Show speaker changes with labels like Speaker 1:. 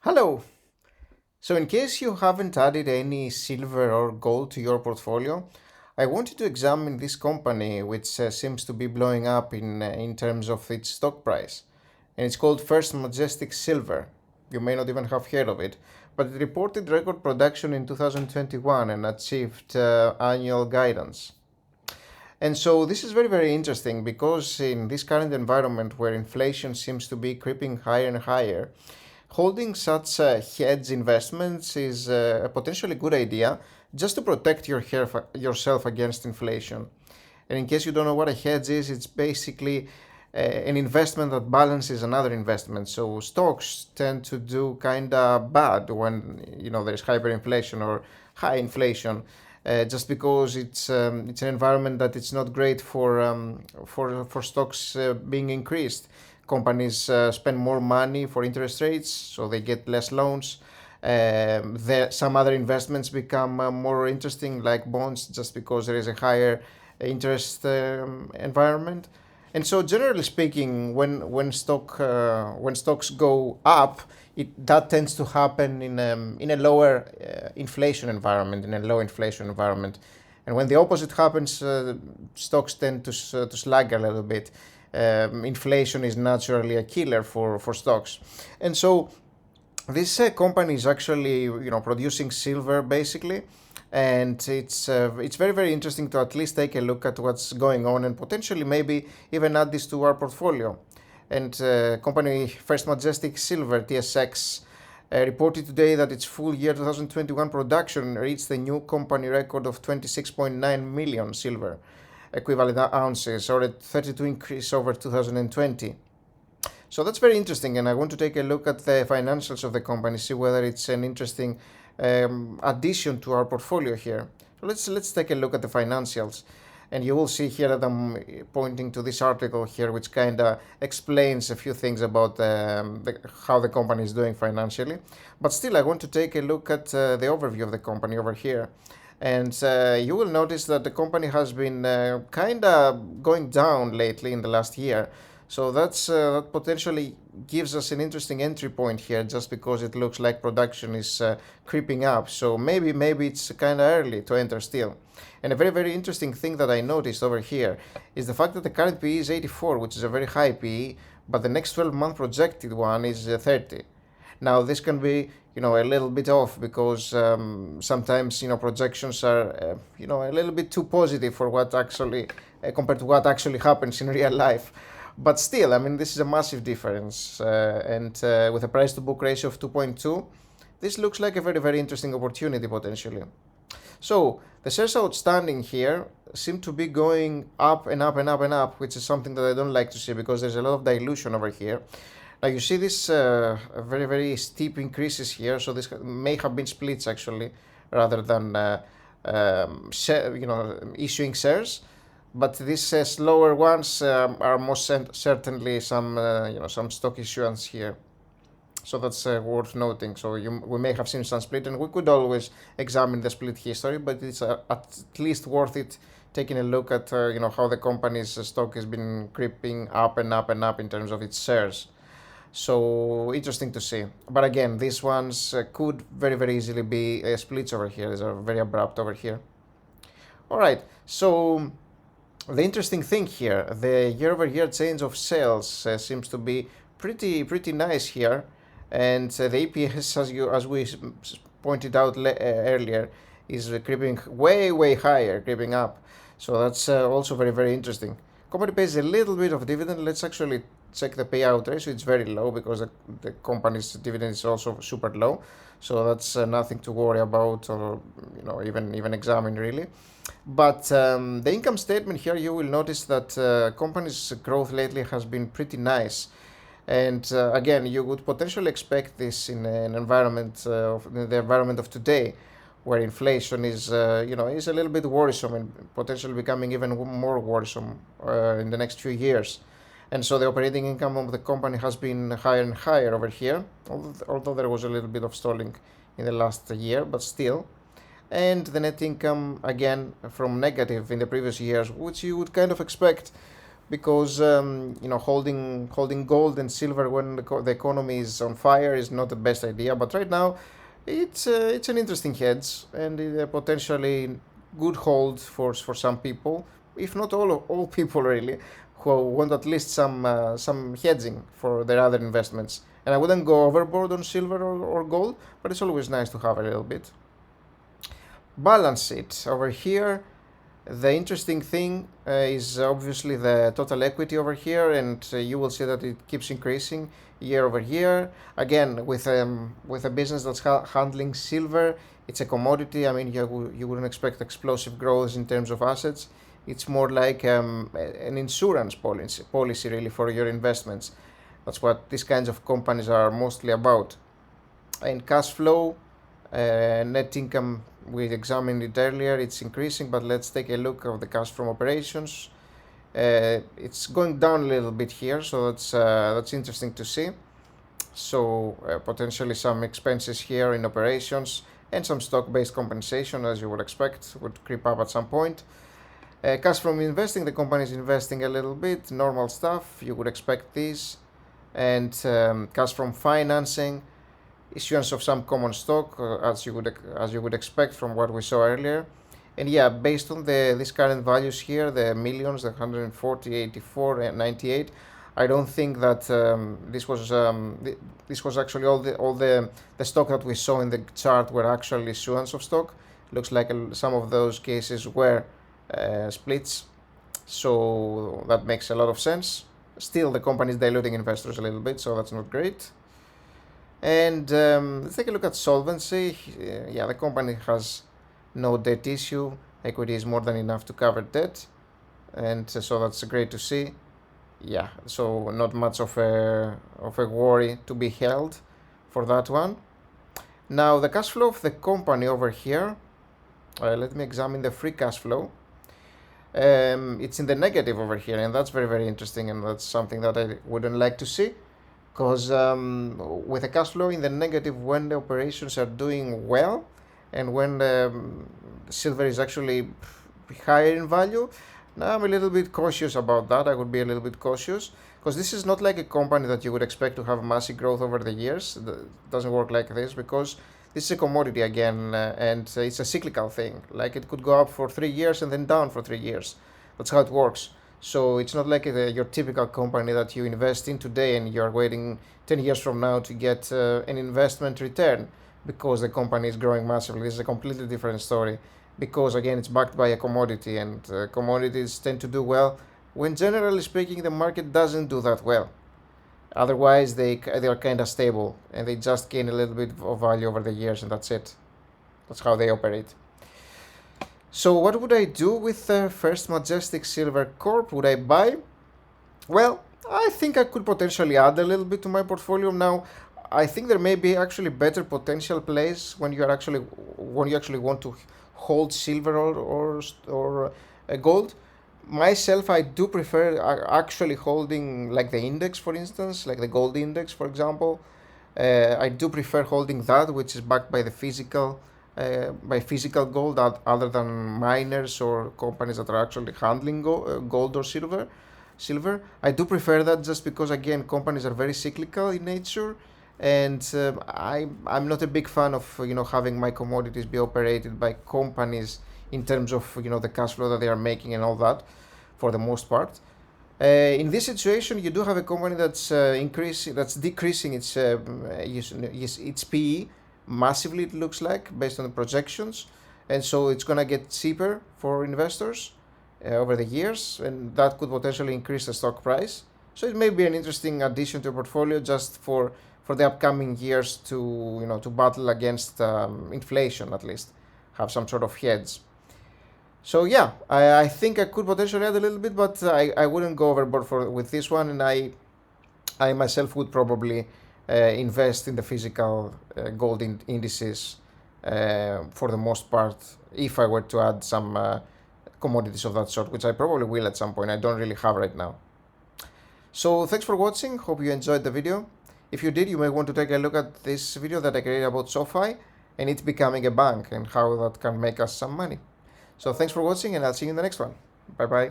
Speaker 1: Hello. So, in case you haven't added any silver or gold to your portfolio, I wanted to examine this company, which seems to be blowing up in terms of its stock price. And it's called First Majestic Silver. You may not even have heard of it, but it reported record production in 2021 and achieved annual guidance. And so this is very, very interesting because in this current environment where inflation seems to be creeping higher and higher, holding such hedge investments is a potentially good idea just to protect yourself against inflation. And in case you don't know what a hedge is, it's basically an investment that balances another investment. So stocks tend to do kind of bad when there's hyperinflation or high inflation, just because it's an environment that it's not great for stocks being increased. Companies spend more money for interest rates, so they get less loans. Some other investments become more interesting, like bonds, just because there is a higher interest environment. And so, generally speaking, when stocks go up, that tends to happen in a lower inflation environment, in a low inflation environment. And when the opposite happens, stocks tend to slug a little bit. Inflation is naturally a killer for stocks, and so this company is actually producing silver basically, and it's very, very interesting to at least take a look at what's going on and potentially maybe even add this to our portfolio. And company First Majestic Silver (TSX) reported today that its full year 2021 production reached a new company record of 26.9 million silver equivalent ounces, or a 32 increase over 2020. So that's very interesting, and I want to take a look at the financials of the company, see whether it's an interesting addition to our portfolio here. So let's take a look at the financials, and you will see here that I'm pointing to this article here, which kind of explains a few things about how the company is doing financially. But still, I want to take a look at the overview of the company over here. And you will notice that the company has been kind of going down lately in the last year. So that potentially gives us an interesting entry point here, just because it looks like production is creeping up. So maybe it's kind of early to enter still. And a very, very interesting thing that I noticed over here is the fact that the current PE is 84, which is a very high PE, but the next 12-month projected one is 30. Now this can be a little bit off, because sometimes projections are a little bit too positive for what actually compared to what actually happens in real life. But still, I mean, this is a massive difference, and with a price to book ratio of 2.2, this looks like a very, very interesting opportunity potentially. So the shares outstanding here seem to be going up and up and up and up, which is something that I don't like to see, because there's a lot of dilution over here. Now you see this very, very steep increases here, so this may have been splits actually, rather than issuing shares. But these slower ones are most certainly some stock issuance here. So that's worth noting. So we may have seen some split, and we could always examine the split history, but it's at least worth it taking a look at how the company's stock has been creeping up and up and up in terms of its shares. So interesting to see. But again, these ones could very, very easily be splits over here. These are very abrupt over here. All right. So the interesting thing here, the year-over-year change of sales seems to be pretty nice here, and the EPS, as we pointed out earlier, is creeping way higher, creeping up. So that's also very, very interesting. Company pays a little bit of dividend. Let's actually check the payout ratio. It's very low, because the company's dividend is also super low. So that's nothing to worry about, or even examine really. But the income statement here, you will notice that company's growth lately has been pretty nice. And again, you would potentially expect this in an environment in the environment of today, where inflation is is a little bit worrisome, and potentially becoming even more worrisome in the next few years. And so the operating income of the company has been higher and higher over here, although there was a little bit of stalling in the last year, but still. And the net income, again, from negative in the previous years, which you would kind of expect because holding gold and silver when the economy is on fire is not the best idea. But right now, it's an interesting hedge and potentially good hold for some people, if not all people really, who want at least some hedging for their other investments. And I wouldn't go overboard on silver or gold, but it's always nice to have a little bit. Balance sheet over here. The interesting thing is obviously the total equity over here, and you will see that it keeps increasing year over year. Again, with a business that's handling silver, it's a commodity. I mean, you wouldn't expect explosive growth in terms of assets. It's more like an insurance policy really for your investments. That's what these kinds of companies are mostly about. And cash flow, net income, we examined it earlier, it's increasing, but let's take a look at the cash from operations. It's going down a little bit here, so that's interesting to see. So potentially some expenses here in operations and some stock-based compensation, as you would expect, would creep up at some point. Cash from investing, the company is investing a little bit, normal stuff, you would expect this. And cash from financing, issuance of some common stock, as you would expect from what we saw earlier. And yeah, based on these current values here, the millions, the 140, 84, and 98, I don't think that this was actually all the stock that we saw in the chart were actually issuance of stock. Looks like some of those cases were splits, so that makes a lot of sense. Still, the company is diluting investors a little bit, so that's not great. And let's take a look at solvency. Yeah, the company has no debt issue. Equity is more than enough to cover debt, and so that's great to see. Yeah, so not much of a worry to be held for that one. Now the cash flow of the company over here. Let me examine the free cash flow. It's in the negative over here, and that's very, very interesting, and that's something that I wouldn't like to see, because with the cash flow in the negative when the operations are doing well and when silver is actually higher in value, now I'm a little bit cautious about that. I would be a little bit cautious, because this is not like a company that you would expect to have massive growth over the years. It doesn't work like this, because this is a commodity again, and it's a cyclical thing. Like, it could go up for 3 years and then down for 3 years. That's how it works. So it's not like your typical company that you invest in today and you're waiting 10 years from now to get an investment return because the company is growing massively. This is a completely different story, because again, it's backed by a commodity, and commodities tend to do well when, generally speaking, the market doesn't do that well. Otherwise, they are kind of stable and they just gain a little bit of value over the years, and that's it. That's how they operate. So what would I do with first Majestic Silver Corp? Would I buy? Well, I think I could potentially add a little bit to my portfolio. Now, I think there may be actually better potential plays when you actually want to hold silver or gold. Myself, I do prefer actually holding like the index, for instance, like the gold index, for example. I do prefer holding that, which is backed by the physical gold, other than miners or companies that are actually handling gold or silver. I do prefer that, just because again, companies are very cyclical in nature, and I'm not a big fan of having my commodities be operated by companies in terms of the cash flow that they are making and all that, for the most part. In this situation, you do have a company that's decreasing its PE massively, it looks like, based on the projections, and so it's gonna get cheaper for investors over the years, and that could potentially increase the stock price. So it may be an interesting addition to your portfolio, just for the upcoming years, to battle against inflation, at least have some sort of hedge. So yeah, I think I could potentially add a little bit, but I wouldn't go overboard with this one, and I myself would probably invest in the physical gold indices for the most part, if I were to add some commodities of that sort, which I probably will at some point. I don't really have right now. So thanks for watching, hope you enjoyed the video. If you did, you may want to take a look at this video that I created about SoFi and it becoming a bank and how that can make us some money. So thanks for watching, and I'll see you in the next one. Bye bye.